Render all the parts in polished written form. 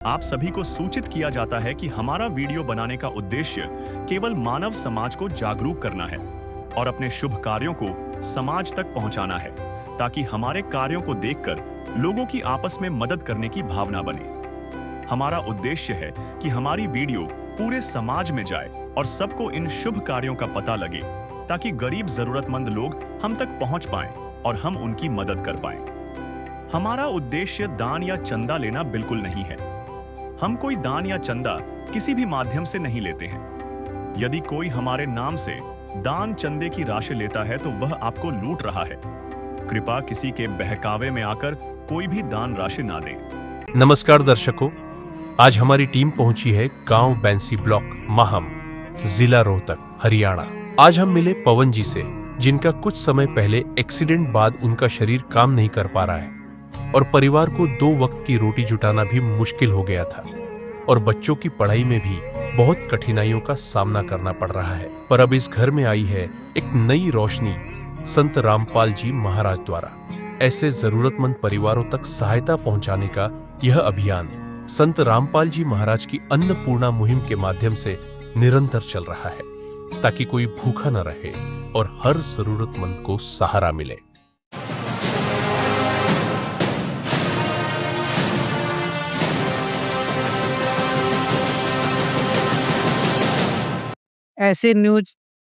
आप सभी को सूचित किया जाता है कि हमारा वीडियो बनाने का उद्देश्य केवल मानव समाज को जागरूक करना है और अपने शुभ कार्यों को समाज तक पहुंचाना है, ताकि हमारे कार्यों को देखकर लोगों की आपस में मदद करने की भावना बने। हमारा उद्देश्य है कि हमारी वीडियो पूरे समाज में जाए और सबको इन शुभ कार्यों का पता लगे, ताकि गरीब जरूरतमंद लोग हम तक पहुंच पाएं और हम उनकी मदद कर पाएं। हमारा उद्देश्य दान या चंदा लेना बिल्कुल नहीं है। हम कोई दान या चंदा किसी भी माध्यम से नहीं लेते हैं। यदि कोई हमारे नाम से दान चंदे की राशि लेता है तो वह आपको लूट रहा है। कृपया किसी के बहकावे में आकर कोई भी दान राशि ना दें। नमस्कार दर्शकों, आज हमारी टीम पहुंची है गांव बैंसी ब्लॉक माहम, जिला रोहतक, हरियाणा। आज हम मिले पवन जी से, जिनका कुछ समय पहले एक्सीडेंट बाद उनका शरीर काम नहीं कर पा रहा है और परिवार को 2 वक्त की रोटी जुटाना भी मुश्किल हो गया था और बच्चों की पढ़ाई में भी बहुत कठिनाइयों का सामना करना पड़ रहा है। पर अब इस घर में आई है एक नई रोशनी संत रामपाल जी महाराज द्वारा। ऐसे जरूरतमंद परिवारों तक सहायता पहुंचाने का यह अभियान संत रामपाल जी महाराज की अन्नपूर्णा मुहिम के माध्यम से निरंतर चल रहा है, ताकि कोई भूखा न रहे और हर जरूरतमंद को सहारा मिले। ऐसे न्यूज़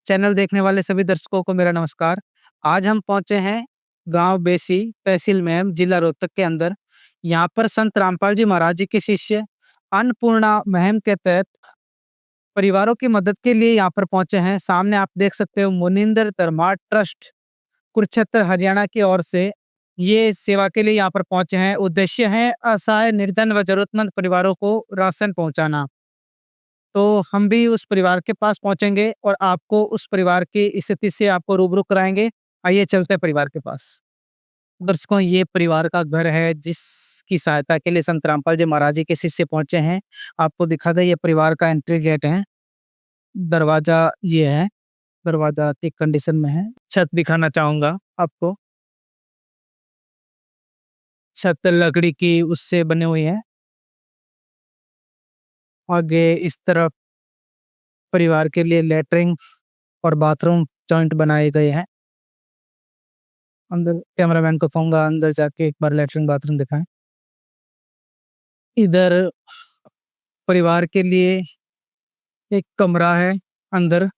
चैनल देखने वाले सभी दर्शकों को मेरा नमस्कार। आज हम पहुँचे हैं गाँव बेसी, तहसील मैम, जिला रोहतक के अंदर। यहाँ पर संत रामपाल जी महाराज जी के शिष्य अन्नपूर्णा मुहिम के तहत परिवारों की मदद के लिए यहाँ पर पहुँचे हैं। सामने आप देख सकते हो मुनिंदर धर्मार्थ ट्रस्ट कुरुक्षेत्र हरियाणा की ओर से ये सेवा के लिए यहाँ पर पहुँचे हैं। उद्देश्य है असहाय, निर्धन व जरूरतमंद परिवारों को राशन पहुँचाना। तो हम भी उस परिवार के पास पहुंचेंगे और आपको उस परिवार की स्थिति से आपको रूबरू कराएंगे। आइए चलते हैं परिवार के पास। दर्शकों, ये परिवार का घर है जिसकी सहायता के लिए संत रामपाल जी महाराज जी के शिष्य पहुंचे हैं। आपको दिखा दें, ये परिवार का एंट्री गेट है। दरवाजा ये है, दरवाजा ठीक कंडीशन में है। छत दिखाना चाहूंगा आपको। छत लकड़ी की उससे बनी हुई है। आगे इस तरफ परिवार के लिए लेटरिन और बाथरूम जॉइंट बनाए गए हैं। अंदर कैमरामैन को कहूंगा अंदर जाके एक बार लेटरिन बाथरूम दिखाएं। इधर परिवार के लिए एक कमरा है अंदर।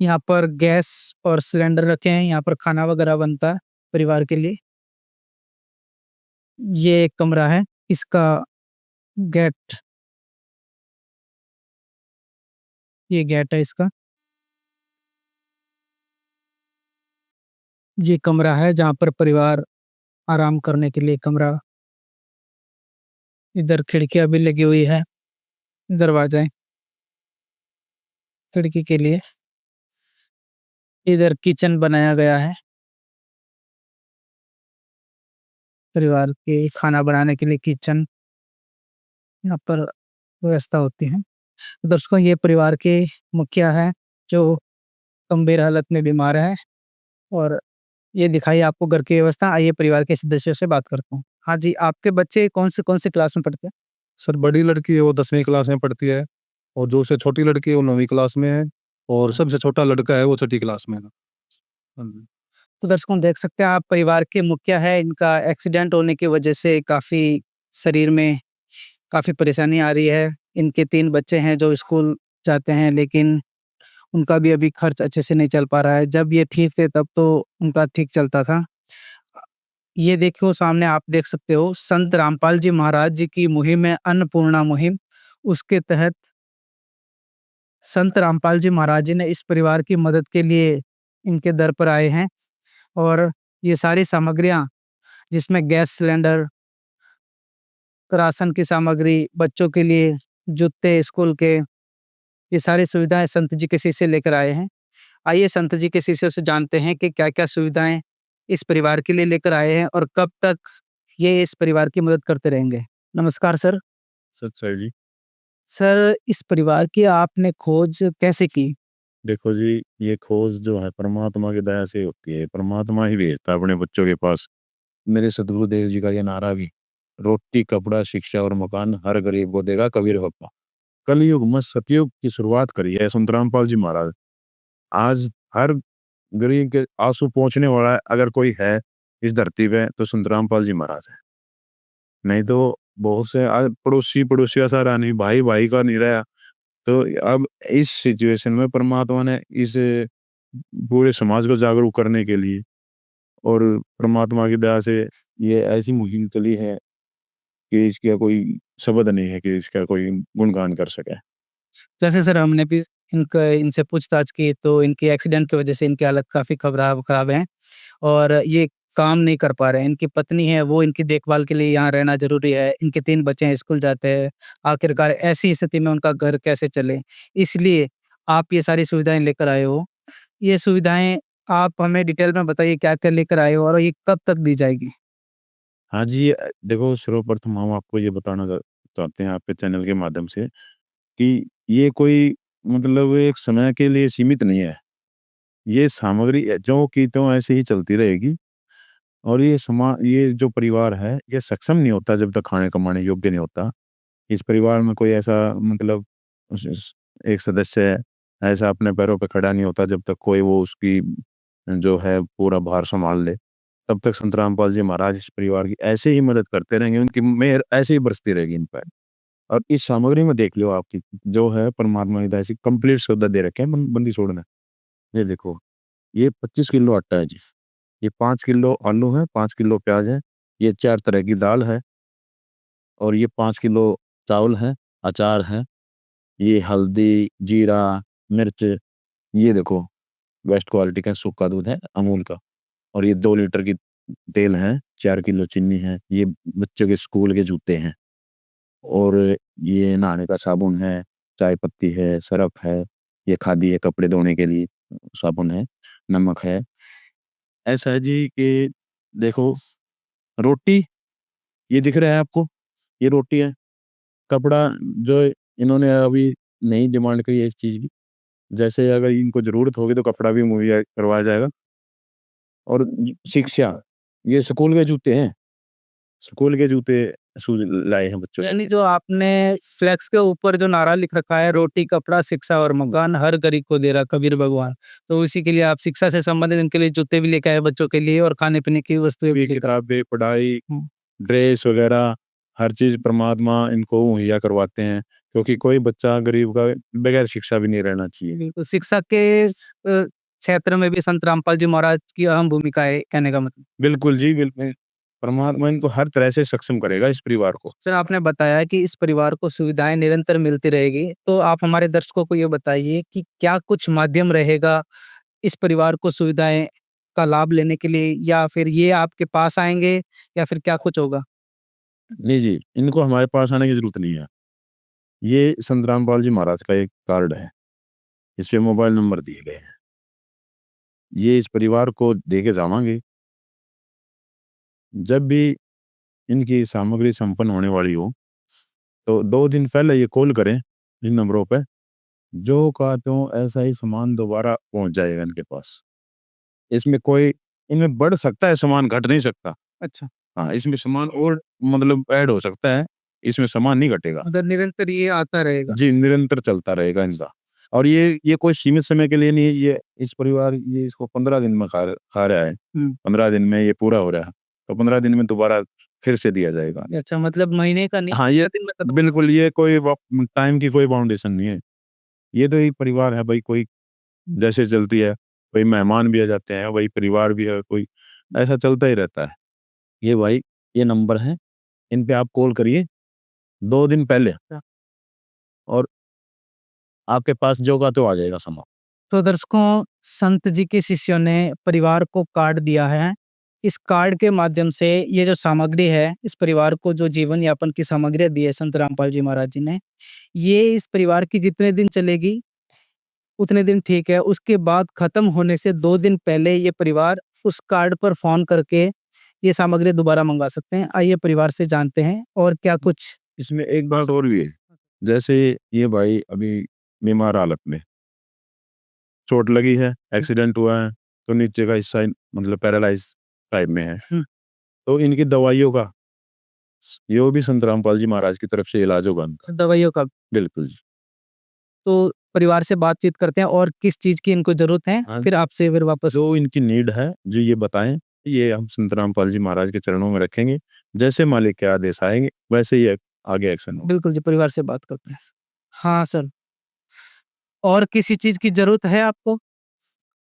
यहाँ पर गैस और सिलेंडर रखे हैं। यहाँ पर खाना वगैरह बनता है परिवार के लिए। ये एक कमरा है, इसका गेट, ये गेट है इसका। ये कमरा है जहाँ पर परिवार आराम करने के लिए कमरा। इधर खिड़कियां भी लगी हुई है, दरवाजा है खिड़की के लिए। इधर किचन बनाया गया है, परिवार के खाना बनाने के लिए किचन यहाँ पर व्यवस्था होती है। दर्शकों, ये परिवार के मुखिया है जो गंभीर हालत में बीमार है और ये दिखाई आपको घर की व्यवस्था। आइए परिवार के सदस्यों से बात करता हूँ। हाँ जी, आपके बच्चे कौन से क्लास में पढ़ते हैं? सर, बड़ी लड़की है वो 10वीं क्लास में पढ़ती है और जो उससे छोटी लड़की है वो 9वीं क्लास में है और सबसे छोटा लड़का है वो 6ठी क्लास में है। हाँ जी। तो दर्शकों, देख सकते हैं आप, परिवार के मुखिया है। इनका एक्सीडेंट होने की वजह से काफ़ी शरीर में काफ़ी परेशानी आ रही है। इनके 3 बच्चे हैं जो स्कूल जाते हैं, लेकिन उनका भी अभी खर्च अच्छे से नहीं चल पा रहा है। जब ये ठीक थे तब तो उनका ठीक चलता था। ये देखो सामने आप देख सकते हो, संत रामपाल जी महाराज जी की मुहिम है अन्नपूर्णा मुहिम। उसके तहत संत रामपाल जी महाराज जी ने इस परिवार की मदद के लिए इनके दर पर आए हैं और ये सारी सामग्रियां, जिसमें गैस सिलेंडर, राशन की सामग्री, बच्चों के लिए जूते स्कूल के, ये सारी सुविधाएं संत जी के शिष्य लेकर आए हैं। आइए संत जी के शिष्यों से जानते हैं कि क्या-क्या सुविधाएं इस परिवार के लिए लेकर आए हैं और कब तक ये इस परिवार की मदद करते रहेंगे। नमस्कार सर। सर जी, सर, इस परिवार की आपने खोज कैसे की? देखो जी, ये खोज जो है परमात्मा की दया से होती है। परमात्मा ही भेजता है अपने बच्चों के पास। मेरे सदगुरुदेव जी का ये नारा भी रोटी कपड़ा शिक्षा और मकान हर गरीब को देगा कबीर बाबा। कलयुग में सतयुग की शुरुआत करी है संत रामपाल जी महाराज। आज हर गरीब के आंसू पहुंचने वाला अगर कोई है इस धरती पे तो संत रामपाल जी महाराज है। नहीं तो बहुत से आज पड़ोसी ऐसा रहा नहीं, भाई भाई का नहीं रहा। तो अब इस सिचुएशन में परमात्मा ने इस पूरे समाज को जागरूक करने के लिए और परमात्मा की दया से ये ऐसी मुहिम चली है कि इसका कोई शब्द नहीं है कि इसका कोई गुणगान कर सके। जैसे सर हमने भी इनसे पूछताछ की तो इनकी एक्सीडेंट की वजह से इनकी हालत काफ़ी खराब है और ये काम नहीं कर पा रहे हैं। इनकी पत्नी है वो इनकी देखभाल के लिए यहाँ रहना ज़रूरी है। इनके 3 बच्चे हैं स्कूल जाते हैं। आखिरकार ऐसी स्थिति में उनका घर कैसे चले? इसलिए आप ये सारी सुविधाएँ लेकर आए हो। ये सुविधाएँ आप हमें डिटेल में बताइए क्या-क्या लेकर आए हो और ये कब तक दी जाएगी? हाँ जी, देखो सर्वप्रथम हम आपको ये बताना चाहते हैं आपके चैनल के माध्यम से कि ये कोई मतलब एक समय के लिए सीमित नहीं है। ये सामग्री ज्यों की त्यों ऐसे ही चलती रहेगी और ये जो परिवार है ये सक्षम नहीं होता जब तक खाने कमाने योग्य नहीं होता। इस परिवार में कोई ऐसा मतलब एक सदस्य ऐसा अपने पैरों पे खड़ा नहीं होता जब तक कोई वो उसकी जो है पूरा भार संभाल ले। तब तक संत रामपाल जी महाराज इस परिवार की ऐसे ही मदद करते रहेंगे, उनकी मेहर ऐसे ही बरसती रहेगी इन पर। और इस सामग्री में देख लो आपकी जो है परमात्मा की दया से कंप्लीट सौदा दे रखे हैं बंदी छोड़ ने। ये देखो, ये 25 किलो आटा है जी, ये 5 किलो आलू है, 5 किलो प्याज है, ये 4 तरह की दाल है और ये 5 किलो चावल है, अचार है, ये हल्दी, जीरा, मिर्च, ये देखो बेस्ट क्वालिटी का सूखा दूध है अमूल का और ये 2 लीटर की तेल है, 4 किलो चीनी है, ये बच्चों के स्कूल के जूते हैं और ये नहाने का साबुन है, चाय पत्ती है, सरफ है, ये खादी है कपड़े धोने के लिए साबुन है, नमक है। ऐसा है जी कि देखो रोटी ये दिख रहा है आपको, ये रोटी है। कपड़ा जो इन्होंने अभी नई डिमांड करी है इस चीज़ की, जैसे अगर इनको ज़रूरत होगी तो कपड़ा भी मुहैया करवाया जाएगा। और शिक्षा, ये स्कूल के जूते हैं, स्कूल के जूते शूज़ लाए हैं बच्चों के यानी लिए। जो आपने फ्लेक्स के ऊपर जो नारा लिख रखा है रोटी, कपड़ा, शिक्षा और मकान हर गरीब को दे रहा कबीर भगवान। तो इसी के लिए आप शिक्षा से संबंधित इनके लिए जूते भी लेके आए बच्चों के लिए और खाने-पीने की वस्तुएँ भी भी लेकर आए। किताबें, पढ़ाई, हुँ, ड्रेस वगैरह हर चीज़ परमात्मा इनको मुहैया करवाते हैं, क्योंकि कोई बच्चा गरीब का बगैर शिक्षा भी नहीं रहना चाहिए। बिल्कुल शिक्षा के क्षेत्र में भी संत रामपाल जी महाराज की अहम भूमिका है कहने का मतलब। बिल्कुल जी, बिल्कुल। परमात्मा इनको हर तरह से सक्षम करेगा इस परिवार को। सर आपने बताया कि इस परिवार को सुविधाएँ निरंतर मिलती रहेगी, तो आप हमारे दर्शकों को ये बताइए कि क्या कुछ माध्यम रहेगा इस परिवार को सुविधाएँ का लाभ लेने के लिए या फिर ये आपके पास आएँगे या फिर क्या कुछ होगा? नहीं जी, इनको हमारे पास आने की ज़रूरत नहीं है। ये संत रामपाल जी महाराज का एक कार्ड है, इस पे मोबाइल नंबर दिए गए हैं। ये इस परिवार को देके जावांगे, जब भी इनकी सामग्री संपन्न होने वाली हो, तो 2 दिन पहले ये कॉल करें इन नंबरों पे, जो का त्यों ऐसा ही सामान दोबारा पहुँच जाएगा इनके पास। इसमें कोई इनमें बढ़ सकता है सामान, घट नहीं सकता। अच्छा, हाँ, इसमें सामान और मतलब ऐड हो सकता है, इसमें सामान नहीं घटेगा। मतलब निरंतर ये आता रहेगा। जी, निरंतर चलता रहेगा इनका। और ये कोई सीमित समय के लिए नहीं है, ये इस परिवार ये इसको 15 दिन में खा रहा है। हुँ, 15 दिन में ये पूरा हो रहा है, तो 15 दिन में दोबारा फिर से दिया जाएगा। अच्छा मतलब महीने का नहीं हाँ, ये 15 दिन में खत्म। बिल्कुल ये कोई टाइम की कोई बाउंडेशन नहीं है। ये तो एक परिवार है भाई, कोई जैसे चलती है, कोई मेहमान भी आ जाते हैं, वही परिवार भी है, कोई ऐसा चलता ही रहता है। ये भाई ये नंबर है, इन पे आप कॉल करिए 2 दिन पहले और आपके पास जो का तो आ जाएगा सामान। तो दर्शकों संत जी के शिष्यों ने परिवार को कार्ड दिया है। इस कार्ड के माध्यम से ये जो सामग्री है, इस परिवार को जो जीवन यापन की सामग्री दी है संत रामपाल जी महाराज जी ने, ये इस परिवार की जितने दिन चलेगी, उतने दिन ठीक है। उसके बाद खत्म होने से 2 दिन पहले ये परिवार उस कार्ड पर फ़ोन करके ये सामग्री दोबारा मँगा सकते हैं। आइए परिवार से जानते हैं और क्या कुछ इसमें एक बात और भी है, जैसे ये भाई अभी बीमार हालत में, चोट लगी है, एक्सीडेंट हुआ है, तो नीचे का हिस्सा मतलब पैरालाइज़ टाइप में है। हुँ। तो इनकी दवाइयों का ये भी संत रामपाल जी महाराज की तरफ से इलाज होगा उनका। दवाइयों का। बिल्कुल जी। तो परिवार से बातचीत करते हैं और किस चीज़ की इनको ज़रूरत है, हाँ। फिर आपसे फिर वापस जो इनकी नीड है, जो ये बताएँ, ये हम संत रामपाल जी महाराज के चरणों में रखेंगे। जैसे मालिक के आदेश आएँगे, वैसे ही आगे एक्शन होगा। बिल्कुल जी, परिवार से बात करते हैं। हाँ सर। और किसी चीज़ की ज़रूरत है आपको?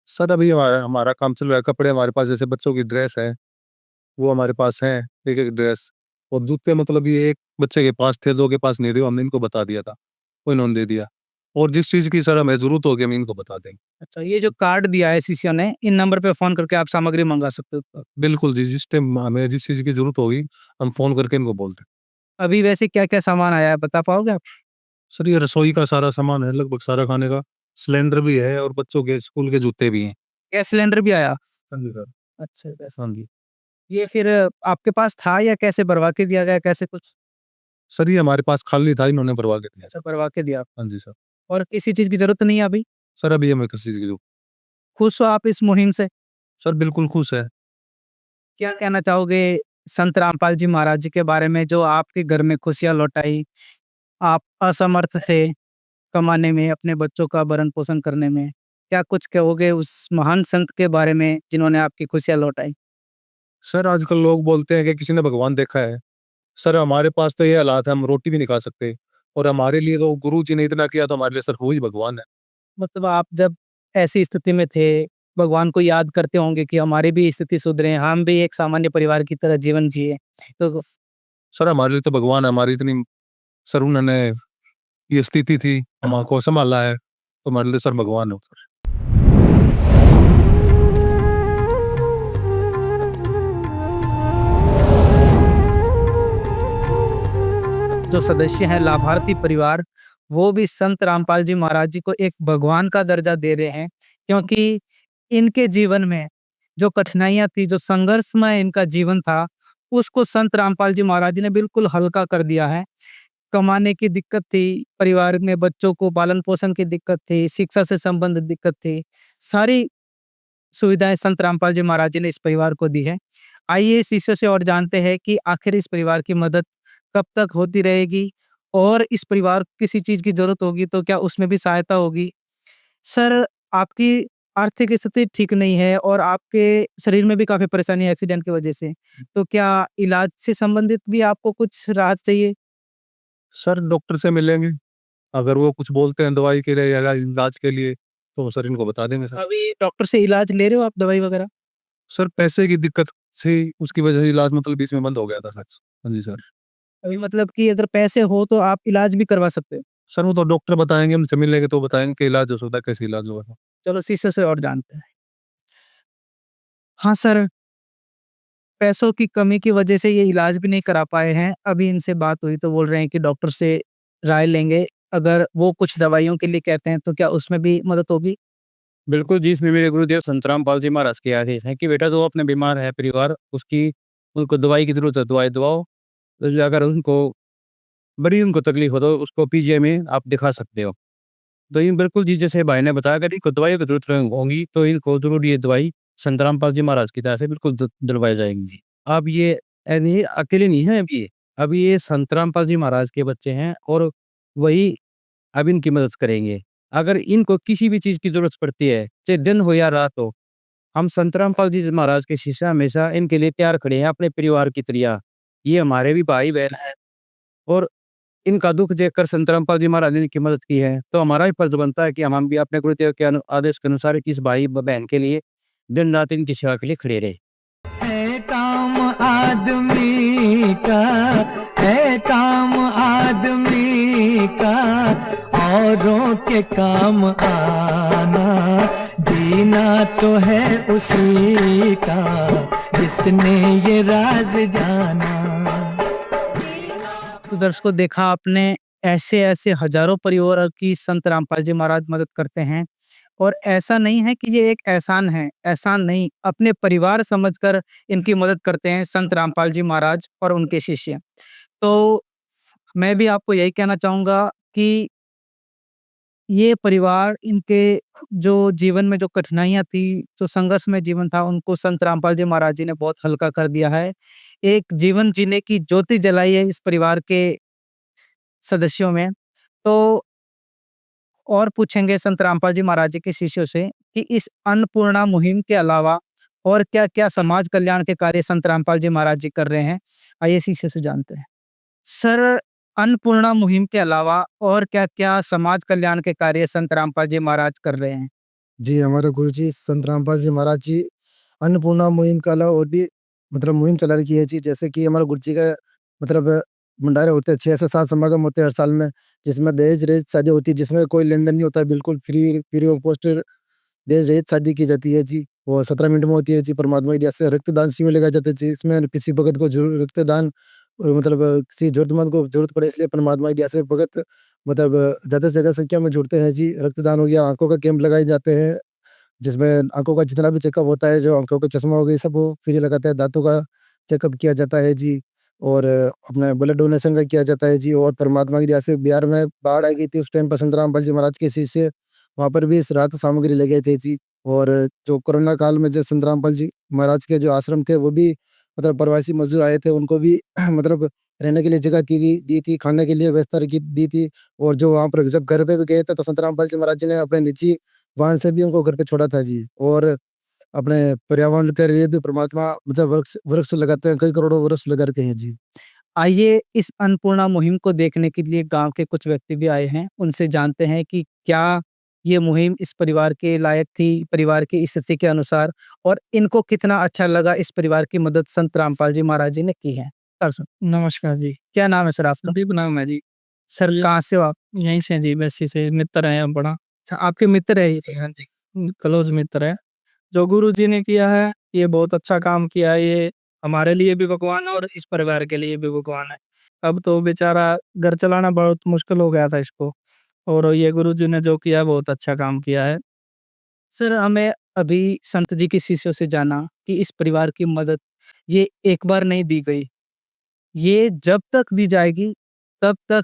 सर अभी हमारा हमारा काम चल रहा है, कपड़े हमारे पास जैसे बच्चों की ड्रेस है, वो हमारे पास है, एक-एक ड्रेस और जूते मतलब ये एक बच्चे के पास थे, 2 के पास नहीं थे, हमने इनको बता दिया था, वो इन्होंने दे दिया और जिस चीज़ की सर हमें ज़रूरत होगी हम इनको बता देंगे। अच्छा, ये जो कार्ड दिया है शिष्य ने, इन नंबर पे फ़ोन करके आप सामग्री मँगा सकते हो। बिल्कुल जी, जिस टाइम हमें जिस चीज़ की ज़रूरत होगी, हम फ़ोन करके इनको बोल दें। अभी वैसे क्या-क्या सामान आया है, बता पाओगे आप? सर ये रसोई का सारा सामान है, लगभग सारा खाने का, सिलेंडर भी है और बच्चों के स्कूल के जूते भी हैं। गैस सिलेंडर भी आया? हाँ जी, सर। अच्छा, गैस हाँ जी। ये फिर आपके पास था या कैसे भरवा के दिया गया, कैसे कुछ? सर ये हमारे पास खाली था, इन्होंने भरवा के दिया। अच्छा, भरवा के दिया। हाँ जी, सर। और किसी चीज़ की ज़रूरत नहीं है अभी? सर अभी हमें किसी चीज़ की ज़रूरत। खुश हो आप इस मुहिम से? सर बिल्कुल खुश है। क्या कहना चाहोगे संत रामपाल जी महाराज जी के बारे में जो आपके घर में खुशियाँ लौटाई? आप असमर्थ थे कमाने में, अपने बच्चों का भरण-पोषण करने में। क्या कुछ कहोगे उस महान संत के बारे में जिन्होंने आपकी खुशियाँ लौटाई? सर आजकल लोग बोलते हैं कि किसी ने भगवान देखा है। सर हमारे पास तो ये हालात है, हम रोटी भी नहीं खा सकते और हमारे लिए तो गुरु जी ने इतना किया तो हमारे लिए सर वो ही भगवान है। मतलब आप जब ऐसी स्थिति में थे, भगवान को याद करते होंगे कि हमारी भी स्थिति सुधरे, हम भी एक सामान्य परिवार की तरह जीवन जिए। तो सर हमारे लिए तो भगवान है, हमारी इतनी सर उन्होंने ये स्थिति थी, हमको सँभाला है, तो हमारे लिए सर भगवान है सर। जो सदस्य हैं लाभार्थी परिवार, वो भी संत रामपाल जी महाराज जी को एक भगवान का दर्जा दे रहे हैं, क्योंकि इनके जीवन में जो कठिनाइयाँ थी, जो संघर्षमय इनका जीवन था, उसको संत रामपाल जी महाराज जी ने बिल्कुल हल्का कर दिया है। कमाने की दिक्कत थी, परिवार में बच्चों को पालन-पोषण की दिक्कत थी, शिक्षा से संबंधित दिक्कत थी, सारी सुविधाएँ संत रामपाल जी महाराज जी ने इस परिवार को दी है। आइए इस विषय से और जानते हैं कि आखिर इस परिवार की मदद कब तक होती रहेगी और इस परिवार को किसी चीज़ की ज़रूरत होगी तो क्या उसमें भी सहायता होगी? सर, आपकी आर्थिक स्थिति ठीक नहीं है और आपके शरीर में भी काफ़ी परेशानी है एक्सीडेंट की वजह से। तो क्या इलाज से संबंधित भी आपको कुछ राहत चाहिए? सर डॉक्टर से मिलेंगे, अगर वो कुछ बोलते हैं दवाई के लिए या इलाज के लिए, तो सर इनको बता देंगे सर। अभी डॉक्टर से इलाज ले रहे हो आप दवाई वगैरह? सर पैसे की दिक्कत से उसकी वजह से इलाज मतलब बीच में बंद हो गया था सर। हाँ जी सर। अभी मतलब कि अगर पैसे हो तो आप इलाज भी करवा सकते हो। सर वो तो डॉक्टर बताएँगे, उनसे मिलेंगे तो बताएँगे कि इलाज हो सकता है, कैसे इलाज होगा। चलो इस विषय से और जानते हैं। हाँ सर, पैसों की कमी की वजह से ये इलाज भी नहीं करा पाए हैं। अभी इनसे बात हुई तो बोल रहे हैं कि डॉक्टर से राय लेंगे। अगर वो कुछ दवाइयों के लिए कहते हैं तो क्या उसमें भी मदद होगी? बिल्कुल जी, इसमें मेरे गुरुदेव संत रामपाल जी महाराज के आदेश हैं कि बेटा जो अपने बीमार है परिवार, उसकी उनको दवाई की ज़रूरत है, दवाई दवाओ। तो अगर उनको बड़ी उनको तकलीफ़ हो तो उसको पीजीआई में आप दिखा सकते हो। तो ये बिल्कुल जी, जैसे भाई ने बताया अगर इनको दवाइयों की ज़रूरत होगी तो इनको ज़रूर ये दवाई संत रामपाल जी महाराज की तरफ से बिल्कुल दिलवाई जाएँगी। अब ये नहीं अकेले नहीं हैं अभी ये संत रामपाल जी महाराज के बच्चे हैं और वही अब इनकी मदद करेंगे। अगर इनको किसी भी चीज़ की ज़रूरत पड़ती है, चाहे दिन हो या रात हो, हम संत रामपाल जी महाराज के शिष्य हमेशा इनके लिए तैयार खड़े हैं अपने परिवार की तरह। ये हमारे भी भाई-बहन हैं और इनका दुःख देखकर संत रामपाल जी महाराज ने इनकी मदद की है, तो हमारा भी फर्ज़ बनता है कि हम भी अपने गुरुदेव के आदेश के अनुसार इस भाई-बहन के लिए दिन-रात इनकी सेवा के लिए खड़े रहें। है काम आदमी का, है काम आदमी का, औरों के काम आना, जीना तो है उसी का जिसने ये राज जाना। तो दर्शकों देखा आपने ऐसे-ऐसे हज़ारों परिवारों की संत रामपाल जी महाराज मदद करते हैं और ऐसा नहीं है कि ये एक एहसान है, एहसान नहीं, अपने परिवार समझकर इनकी मदद करते हैं संत रामपाल जी महाराज और उनके शिष्य। तो मैं भी आपको यही कहना चाहूँगा कि ये परिवार इनके जो जीवन में जो कठिनाइयाँ थी, जो संघर्षमय जीवन था, उनको संत रामपाल जी महाराज जी ने बहुत हल्का कर दिया है। एक जीवन जीने की ज्योति जलाई है इस परिवार के सदस्यों में। तो और पूछेंगे संत रामपाल जी महाराज जी के शिष्यों से कि इस अन्नपूर्णा मुहिम के अलावा और क्या-क्या समाज कल्याण के कार्य संत रामपाल जी महाराज जी कर रहे हैं? आइए शिष्य से जानते हैं। सर, अन्नपूर्णा मुहिम के अलावा और क्या-क्या समाज कल्याण के कार्य संत रामपाल जी महाराज कर रहे हैं? जी, हमारे गुरुजी संत रामपाल जी महाराज जी अन्नपूर्णा मुहिम के अलावा और भी मतलब मुहिम चला रखी है जी। जैसे कि हमारे गुरुजी का मतलब भंडारे होते हैं, 6 से 7 समागम होते हैं हर साल में, जिसमें दहेज रहित शादी होती है, जिसमें कोई लेन-देन नहीं होता है, बिल्कुल फ्री ऑफ कॉस्ट दहेज रहित शादी की जाती है जी। और 17 मिनट में होती है जी। परमात्मा की दया से रक्तदान शिविर लगाए जाते हैं जी। इसमें किसी भगत को जरूर रक्तदान मतलब किसी जरूरतमंद को जरूरत पड़े, इसलिए परमात्मा की दया से भगत मतलब ज़्यादा से ज़्यादा संख्या में जुड़ते हैं जी। रक्तदान हो गया, आँखों का कैंप लगाए जाते हैं, जिसमें आँखों का जितना भी चेकअप होता है, जो आँखों का चश्मा हो गई सब वो फ्री लगाते हैं। दाँतों का चेकअप किया जाता है जी। और अपना ब्लड डोनेशन का किया जाता है जी। और परमात्मा की दया से बिहार में बाढ़ आ गई थी, उस टाइम पर संत रामपाल जी महाराज के शिष्य वहाँ पर भी इस राहत सामग्री ले गए थे जी। और जो कोरोना काल में जो संत रामपाल जी महाराज के जो आश्रम थे, वो भी मतलब प्रवासी मजदूर आए थे, उनको भी मतलब रहने के लिए जगह दी थी, खाने के लिए व्यवस्था दी थी। और जो वहाँ पर जब घर पे भी गए थे, तो संत रामपाल जी महाराज जी ने अपने निजी वाहन से भी उनको घर पे छोड़ा था जी। और अपने पर्यावरण के लिए भी परमात्मा मतलब वृक्ष वृक्ष लगाते हैं, कई करोड़ों वृक्ष लगा रखे हैं जी। आइए इस अन्नपूर्णा मुहिम को देखने के लिए गाँव के कुछ व्यक्ति भी आए हैं। उनसे जानते हैं कि क्या ये मुहिम इस परिवार के लायक थी, परिवार की स्थिति के अनुसार, और इनको कितना अच्छा लगा इस परिवार की मदद संत रामपाल जी महाराज जी ने की है। नमस्कार जी। क्या नाम है सर आपका? संदीप नाम है जी। सर कहाँ से हो आप? यहीं से हैं जी, बेस्सी से मित्र हैं हम बड़ा। अच्छा, आपके मित्र है ये? हाँ जी, क्लोज़ मित्र है। जो गुरुजी ने किया है, ये बहुत अच्छा काम किया है। ये हमारे लिए भी भगवान है और इस परिवार के लिए भी भगवान है। अब तो बेचारा घर चलाना बहुत मुश्किल हो गया था इसको, और ये गुरुजी ने जो किया बहुत अच्छा काम किया है। सर, हमें अभी संत जी के शिष्यों से जाना कि इस परिवार की मदद ये एक बार नहीं दी गई। ये जब तक दी जाएगी, तब तक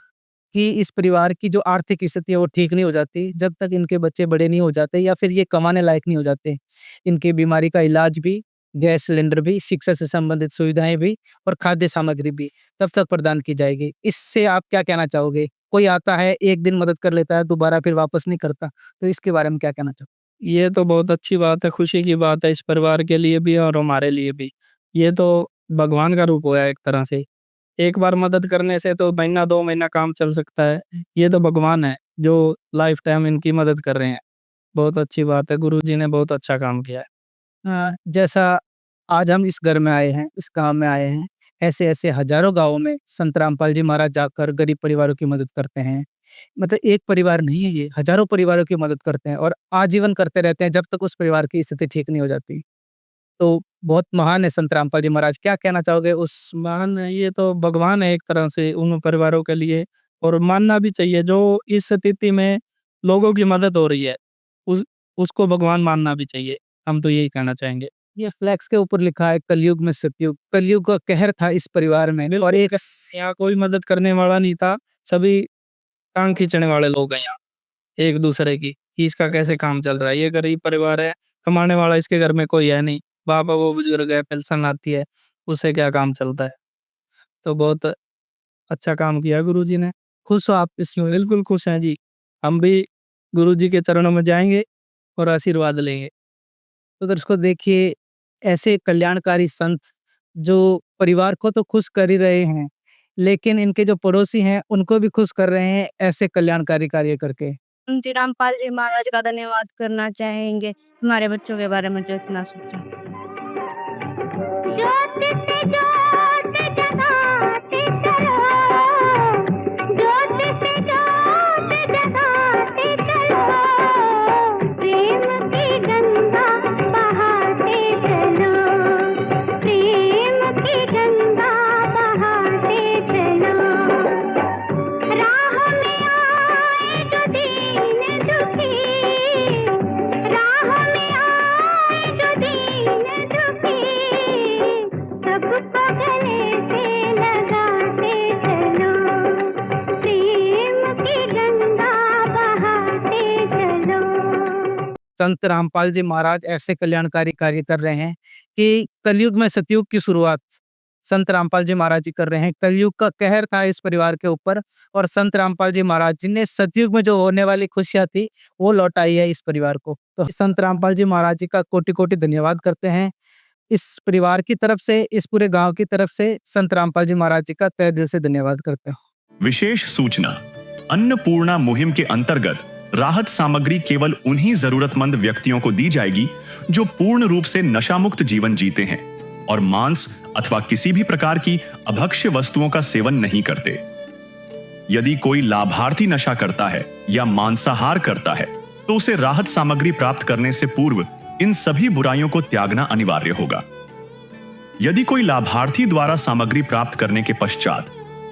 कि इस परिवार की जो आर्थिक स्थिति है वो ठीक नहीं हो जाती, जब तक इनके बच्चे बड़े नहीं हो जाते या फिर ये कमाने लायक नहीं हो जाते। इनकी बीमारी का इलाज भी, गैस सिलेंडर भी, शिक्षा से संबंधित सुविधाएँ भी और खाद्य सामग्री भी तब तक प्रदान की जाएगी। इससे आप क्या कहना चाहोगे? कोई आता है, 1 दिन मदद कर लेता है, दोबारा फिर वापस नहीं करता, तो इसके बारे में क्या कहना चाहोगे? ये तो बहुत अच्छी बात है, खुशी की बात है इस परिवार के लिए भी और हमारे लिए भी। ये तो भगवान का रूप हुआ है एक तरह से। एक बार मदद करने से तो महीना 2 महीना काम चल सकता है। ये तो भगवान है जो लाइफ टाइम इनकी मदद कर रहे हैं। बहुत अच्छी बात है, गुरुजी ने बहुत अच्छा काम किया है। जैसा आज हम इस घर में आए हैं, इस गाँव में आए हैं, ऐसे-ऐसे हज़ारों गाँवों में संत रामपाल जी महाराज जाकर गरीब परिवारों की मदद करते हैं। मतलब एक परिवार नहीं है ये, हज़ारों परिवारों की मदद करते हैं और आजीवन करते रहते हैं जब तक उस परिवार की स्थिति ठीक नहीं हो जाती। तो बहुत महान है संत रामपाल जी महाराज। क्या कहना चाहोगे उस महान है, ये तो भगवान है एक तरह से उन परिवारों के लिए, और मानना भी चाहिए जो इस स्थिति में लोगों की मदद हो रही है, उस उसको भगवान मानना भी चाहिए। हम तो यही कहना चाहेंगे। ये फ्लैक्स के ऊपर लिखा है कलयुग में सतयुग। कलयुग का कहर था इस परिवार में और एक यहाँ कोई मदद करने वाला नहीं था, सभी टांग खींचने वाले लोग हैं यहाँ, एक दूसरे की कि इसका कैसे काम चल रहा है। ये गरीब परिवार है, कमाने वाला इसके घर में कोई है नहीं, बाबा वो बुजुर्ग है, पेंशन आती है, उससे क्या काम चलता है। तो बहुत अच्छा काम किया गुरुजी ने। खुश हो आप इसमें? बिल्कुल खुश हैं जी। हम भी गुरुजी के चरणों में जाएँगे और आशीर्वाद लेंगे। तो दर्शकों देखिए, ऐसे कल्याणकारी संत जो परिवार को तो खुश कर ही रहे हैं, लेकिन इनके जो पड़ोसी हैं उनको भी खुश कर रहे हैं ऐसे कल्याणकारी कार्य करके। हम जी रामपाल जी महाराज का धन्यवाद करना चाहेंगे, हमारे बच्चों के बारे में जो इतना सोचा। ज्योत से ज्योत जगाते चलो, ज्योत से ज्योत जगाते चलो, प्रेम की गंगा बहाते चलो, प्रेम की गंगा बहाते चलो। राह में आए जो दीन दुखी, राह में आए जो दीन दुखी, सबको संत रामपाल जी महाराज ऐसे कल्याणकारी कार्य कर रहे हैं कि कलयुग में सतयुग की शुरुआत संत रामपाल जी महाराज जी कर रहे हैं। कलयुग का कहर था इस परिवार के ऊपर और संत रामपाल जी महाराज जी ने सतयुग में जो होने वाली खुशियां थी वो लौटाई है इस परिवार को। तो संत रामपाल जी महाराज जी का कोटि-कोटि धन्यवाद करते हैं। इस परिवार की तरफ से, इस पूरे गांव की तरफ से संत रामपाल जी महाराज जी का तहे दिल से धन्यवाद करते हैं। विशेष सूचना, अन्नपूर्णा मुहिम के अंतर्गत राहत सामग्री केवल उन्हीं जरूरतमंद व्यक्तियों को दी जाएगी जो पूर्ण रूप से नशा मुक्त जीवन जीते हैं और मांस अथवा किसी भी प्रकार की अभक्ष्य वस्तुओं का सेवन नहीं करते। यदि कोई लाभार्थी नशा करता है या मांसाहार करता है तो उसे राहत सामग्री प्राप्त करने से पूर्व इन सभी बुराइयों को त्यागना अनिवार्य होगा। यदि कोई लाभार्थी द्वारा सामग्री प्राप्त करने के पश्चात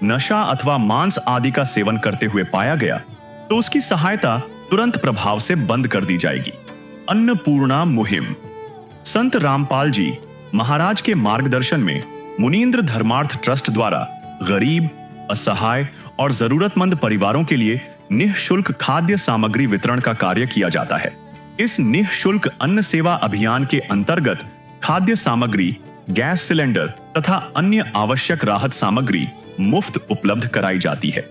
नशा अथवा मांस आदि का सेवन करते हुए पाया गया तो उसकी सहायता तुरंत प्रभाव से बंद कर दी जाएगी। अन्नपूर्णा मुहिम। संत रामपाल जी महाराज के मार्गदर्शन में मुनींद्र धर्मार्थ ट्रस्ट द्वारा गरीब, असहाय और जरूरतमंद परिवारों के लिए निःशुल्क खाद्य सामग्री वितरण का कार्य किया जाता है। इस निःशुल्क अन्न सेवा अभियान के अंतर्गत खाद्य सामग्री, गैस सिलेंडर तथा अन्य आवश्यक राहत सामग्री मुफ्त उपलब्ध कराई जाती है।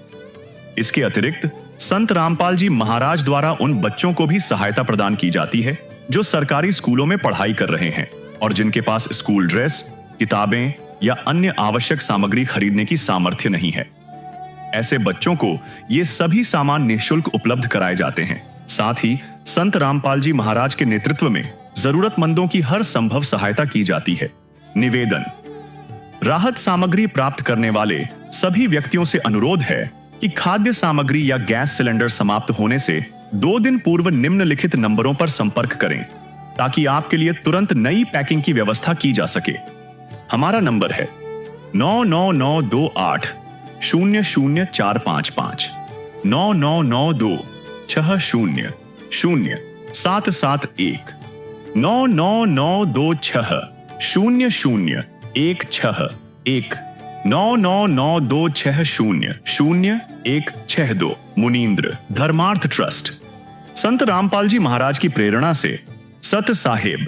इसके अतिरिक्त संत रामपाल जी महाराज द्वारा उन बच्चों को भी सहायता प्रदान की जाती है जो सरकारी स्कूलों में पढ़ाई कर रहे हैं और जिनके पास स्कूल ड्रेस, किताबें या अन्य आवश्यक सामग्री खरीदने की सामर्थ्य नहीं है। ऐसे बच्चों को ये सभी सामान निःशुल्क उपलब्ध कराए जाते हैं। साथ ही संत रामपाल जी महाराज के नेतृत्व में जरूरतमंदों की हर संभव सहायता की जाती है। निवेदन, राहत सामग्री प्राप्त करने वाले सभी व्यक्तियों से अनुरोध है कि खाद्य सामग्री या गैस सिलेंडर समाप्त होने से 2 दिन पूर्व निम्नलिखित नंबरों पर संपर्क करें ताकि आपके लिए तुरंत नई पैकिंग की व्यवस्था की जा सके। हमारा नंबर है 99928 00455 9992 60 0771 99926 0016 99926 मुनींद्र धर्मार्थ ट्रस्ट। संत रामपाल जी महाराज की प्रेरणा से सत साहिब